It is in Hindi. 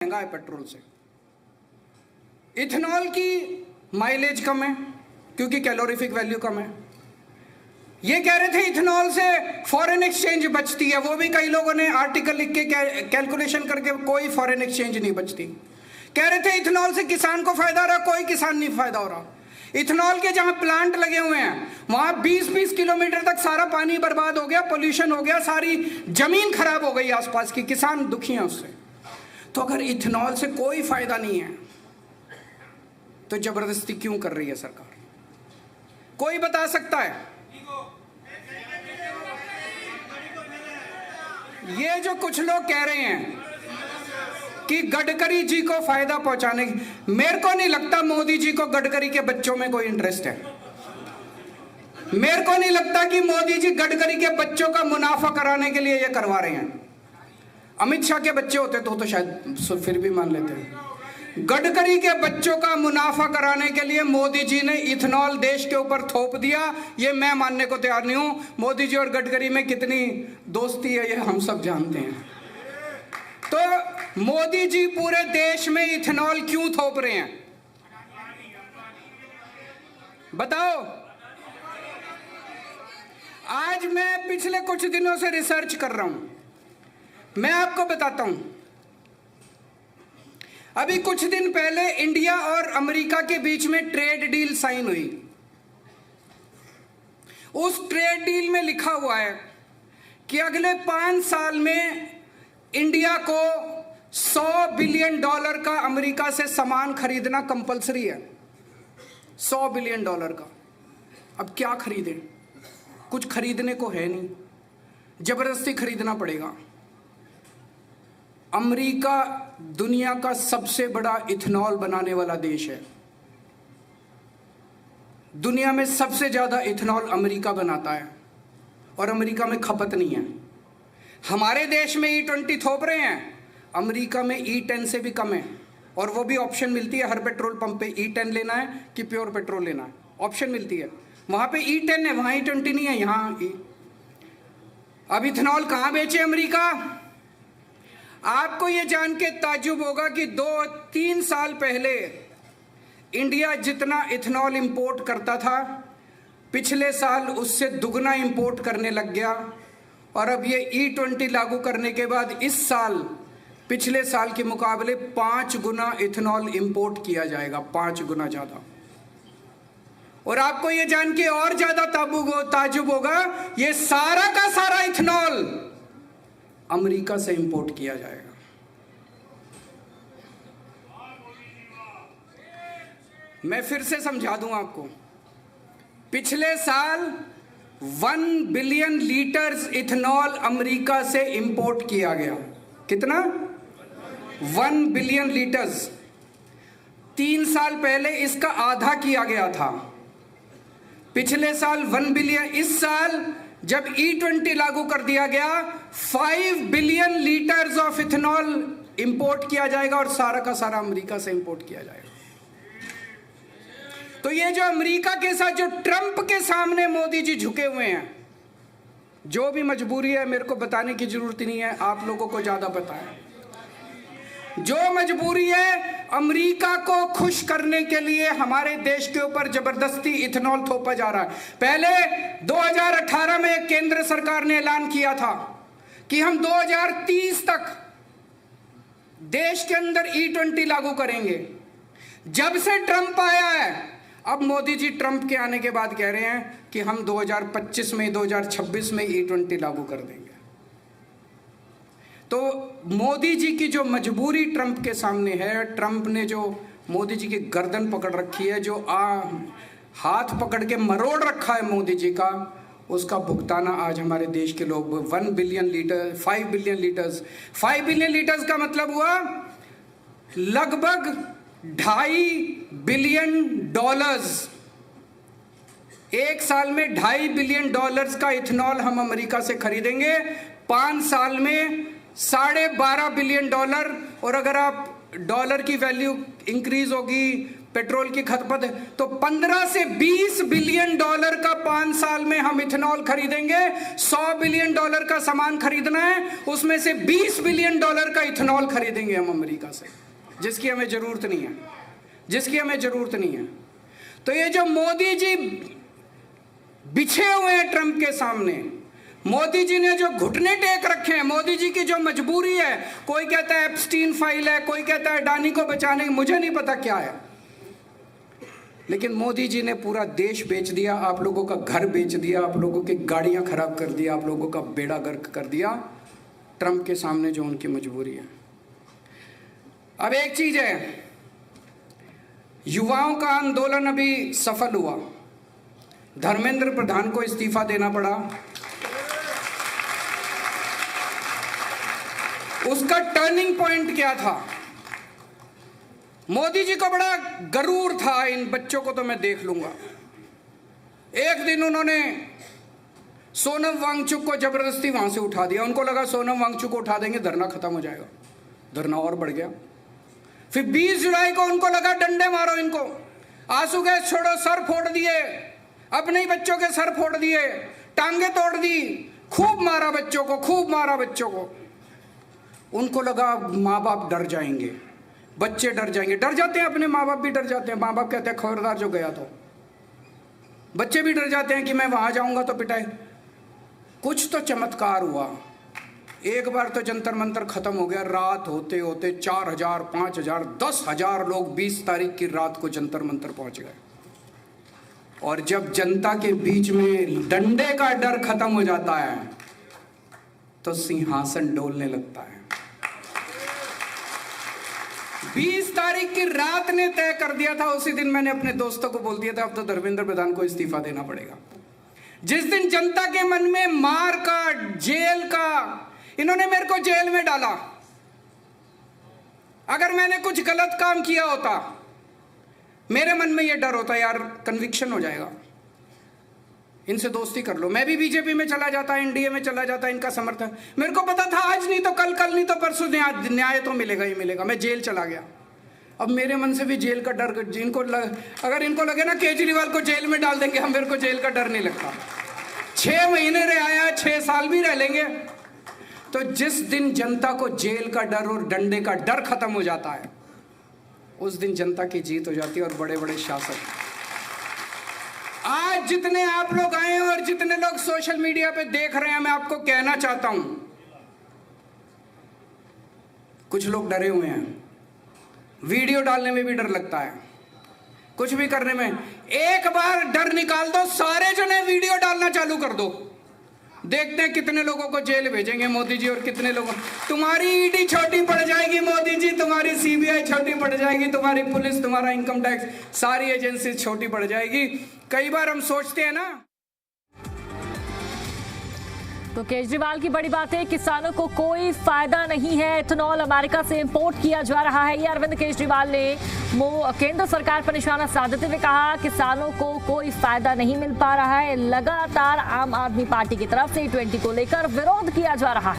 महंगा है पेट्रोल से। इथेनॉल की माइलेज कम है क्योंकि कैलोरीफिक वैल्यू कम है। ये कह रहे थे इथेनॉल से फॉरेन एक्सचेंज बचती है, वो भी कई लोगों ने आर्टिकल लिख के कैलकुलेशन करके कोई फॉरेन एक्सचेंज नहीं बचती। कह रहे थे इथेनॉल से किसान को फायदा हो रहा, कोई किसान नहीं फायदा हो रहा। इथेनॉल के जहां प्लांट लगे हुए हैं वहां 20-20 किलोमीटर तक सारा पानी बर्बाद हो गया, पोल्यूशन हो गया, सारी जमीन खराब हो गई आसपास की, किसान दुखी हैं उससे। तो अगर इथेनॉल से कोई फायदा नहीं है तो जबरदस्ती क्यों कर रही है सरकार? कोई बता सकता है? ये जो कुछ लोग कह रहे हैं कि गडकरी जी को फायदा पहुंचाने, मेरे को नहीं लगता मोदी जी को गडकरी के बच्चों में कोई इंटरेस्ट है। मेरे को नहीं लगता कि मोदी जी गडकरी के बच्चों का मुनाफा कराने के लिए ये करवा रहे हैं। अमित शाह के बच्चे होते तो शायद फिर भी मान लेते हैं। गडकरी के बच्चों का मुनाफा कराने के लिए मोदी जी ने इथेनॉल देश के ऊपर थोप दिया, ये मैं मानने को तैयार नहीं हूं। मोदी जी और गडकरी में कितनी दोस्ती है ये हम सब जानते हैं। तो मोदी जी पूरे देश में इथेनॉल क्यों थोप रहे हैं बताओ? आज मैं पिछले कुछ दिनों से रिसर्च कर रहा हूं, मैं आपको बताता हूं। अभी कुछ दिन पहले इंडिया और अमेरिका के बीच में ट्रेड डील साइन हुई। उस ट्रेड डील में लिखा हुआ है कि अगले 5 साल में इंडिया को $100 बिलियन का अमेरिका से सामान खरीदना कंपलसरी है। $100 बिलियन का। अब क्या खरीदें? कुछ खरीदने को है नहीं, जबरदस्ती खरीदना पड़ेगा। अमेरिका दुनिया का सबसे बड़ा इथेनॉल बनाने वाला देश है। दुनिया में सबसे ज्यादा इथेनॉल अमेरिका बनाता है और अमेरिका में खपत नहीं है। हमारे देश में E20 थोप रहे हैं, अमेरिका में E10 से भी कम है, और वो भी ऑप्शन मिलती है हर पेट्रोल पंप पे, E10 लेना है कि प्योर पेट्रोल लेना है, ऑप्शन मिलती है। वहां पे E10 है, वहां E20 नहीं है, यहां अब इथेनॉल कहां बेचे अमेरिका? आपको यह जान के ताज्जुब होगा कि 2-3 साल पहले इंडिया जितना इथेनॉल इंपोर्ट करता था, पिछले साल उससे दुगना इंपोर्ट करने लग गया। और अब ये E20 लागू करने के बाद इस साल पिछले साल के मुकाबले 5 गुना इथेनॉल इंपोर्ट किया जाएगा, 5 गुना ज्यादा। और आपको ये जान के और ज्यादा ताज्जुब होगा, ये सारा का सारा इथेनॉल अमेरिका से इंपोर्ट किया जाएगा। मैं फिर से समझा दूं आपको, पिछले साल 1 बिलियन लीटर्स इथेनॉल अमेरिका से इंपोर्ट किया गया। कितना? 1 बिलियन लीटर्स। 3 साल पहले इसका आधा किया गया था। पिछले साल 1 बिलियन, इस साल जब E20 लागू कर दिया गया 5 billion litres of ethanol import किया जाएगा और सारा का सारा अमेरिका से इंपोर्ट किया जाएगा। तो ये जो अमेरिका के साथ जो ट्रंप के सामने मोदी जी झुके हुए हैं, जो भी मजबूरी है मेरे को बताने की जरूरत नहीं है, आप लोगों को ज्यादा पता है। जो मजबूरी है, अमेरिका को खुश करने के लिए हमारे देश के ऊपर जबरदस्ती इथेनॉल थोपा जा रहा है। पहले 2018 में केंद्र सरकार ने ऐलान किया था कि हम 2030 तक देश के अंदर E20 लागू करेंगे। जब से ट्रंप आया है, अब मोदी जी ट्रंप के आने के बाद कह रहे हैं कि हम 2025 में 2026 में E20 लागू कर देंगे। तो मोदी जी की जो मजबूरी ट्रंप के सामने है, ट्रंप ने जो मोदी जी की गर्दन पकड़ रखी है, जो हाथ पकड़ के मरोड़ रखा है मोदी जी का, उसका भुगताना आज हमारे देश के लोग 1 billion litre 5 billion litres 5 billion litres का मतलब हुआ लगभग $2.5 बिलियन। एक साल में $2.5 बिलियन का इथेनॉल हम अमेरिका से खरीदेंगे। 5 साल में $12.5 बिलियन। और अगर आप डॉलर की वैल्यू इंक्रीज होगी, पेट्रोल की खपत है, तो 15 से 20 बिलियन डॉलर का 5 साल में हम इथेनॉल खरीदेंगे। 100 बिलियन डॉलर का सामान खरीदना है, उसमें से 20 बिलियन डॉलर का इथेनॉल खरीदेंगे हम अमेरिका से, जिसकी हमें जरूरत नहीं है, जिसकी हमें जरूरत नहीं है। तो ये जो मोदी जी बिछे हुए हैं ट्रंप के सामने, मोदी जी ने जो घुटने टेक रखे हैं, मोदी जी की जो मजबूरी है, कोई कहता है एप्स्टीन फाइल है, कोई कहता है अडानी को बचाने, मुझे नहीं पता क्या है, लेकिन मोदी जी ने पूरा देश बेच दिया, आप लोगों का घर बेच दिया, आप लोगों की गाड़ियां खराब कर दिया, आप लोगों का बेड़ा गर्क कर दिया ट्रंप के सामने जो उनकी मजबूरी है। अब एक चीज है, युवाओं का आंदोलन अभी सफल हुआ, धर्मेंद्र प्रधान को इस्तीफा देना पड़ा। उसका टर्निंग पॉइंट क्या था? मोदी जी को बड़ा गरूर था, इन बच्चों को तो मैं देख लूंगा। एक दिन उन्होंने सोनम वांगचुक को जबरदस्ती वहां से उठा दिया, उनको लगा सोनम वांगचुक को उठा देंगे धरना खत्म हो जाएगा, धरना और बढ़ गया। फिर 20 जुलाई को उनको लगा डंडे मारो इनको, आंसू गैस छोड़ो, सर फोड़ दिए, अपने ही बच्चों के सर फोड़ दिए, टांगे तोड़ दी, खूब मारा बच्चों को, खूब मारा बच्चों को। उनको लगा माँ बाप डर जाएंगे, बच्चे डर जाएंगे, डर जाते हैं, अपने माँ बाप भी डर जाते हैं। माँ बाप कहते हैं खबरदार जो गया तो, बच्चे भी डर जाते हैं कि मैं वहां जाऊंगा तो पिटाई। कुछ तो चमत्कार हुआ, एक बार तो जंतर मंतर खत्म हो गया, रात होते होते 4000, 5000, 10,000 लोग 20 तारीख की रात को जंतर मंतर पहुंच गए। और जब जनता के बीच में डंडे का डर खत्म हो जाता है तो सिंहासन डोलने लगता है। 20 तारीख की रात ने तय कर दिया था, उसी दिन मैंने अपने दोस्तों को बोल दिया था अब तो धर्मेंद्र प्रधान को इस्तीफा देना पड़ेगा। जिस दिन जनता के मन में मार का, जेल का, इन्होंने मेरे को जेल में डाला, अगर मैंने कुछ गलत काम किया होता, मेरे मन में यह डर होता यार कन्विक्शन हो जाएगा, इनसे दोस्ती कर लो, मैं भी बीजेपी में चला जाता, एनडीए में चला जाता, इनका समर्थन। मेरे को पता था आज नहीं तो कल, कल नहीं तो परसों न्याय तो मिलेगा ही मिलेगा, मैं जेल चला गया। अब मेरे मन से भी जेल का डर, अगर इनको लगे ना केजरीवाल को जेल में डाल देंगे हम, मेरे को जेल का डर नहीं लगता। 6 महीने रह आया, 6 साल भी रह लेंगे। तो जिस दिन जनता को जेल का डर और डंडे का डर खत्म हो जाता है, उस दिन जनता की जीत हो जाती है। और बड़े बड़े शासक, आज जितने आप लोग आए हैं और जितने लोग सोशल मीडिया पे देख रहे हैं, मैं आपको कहना चाहता हूं, कुछ लोग डरे हुए हैं, वीडियो डालने में भी डर लगता है, कुछ भी करने में। एक बार डर निकाल दो, सारे जने वीडियो डालना चालू कर दो, देखते हैं कितने लोगों को जेल भेजेंगे मोदी जी और कितने लोगों। तुम्हारी ईडी छोटी पड़ जाएगी मोदी जी, तुम्हारी सीबीआई छोटी पड़ जाएगी, तुम्हारी पुलिस, तुम्हारा इनकम टैक्स, सारी एजेंसी छोटी पड़ जाएगी। कई बार हम सोचते हैं ना। तो केजरीवाल की बड़ी बात है, किसानों को कोई फायदा नहीं है, इथेनॉल अमेरिका से इंपोर्ट किया जा रहा है। ये अरविंद केजरीवाल ने केंद्र सरकार पर निशाना साधते हुए कहा, किसानों को कोई फायदा नहीं मिल पा रहा है। लगातार आम आदमी पार्टी की तरफ से E20 को लेकर विरोध किया जा रहा है।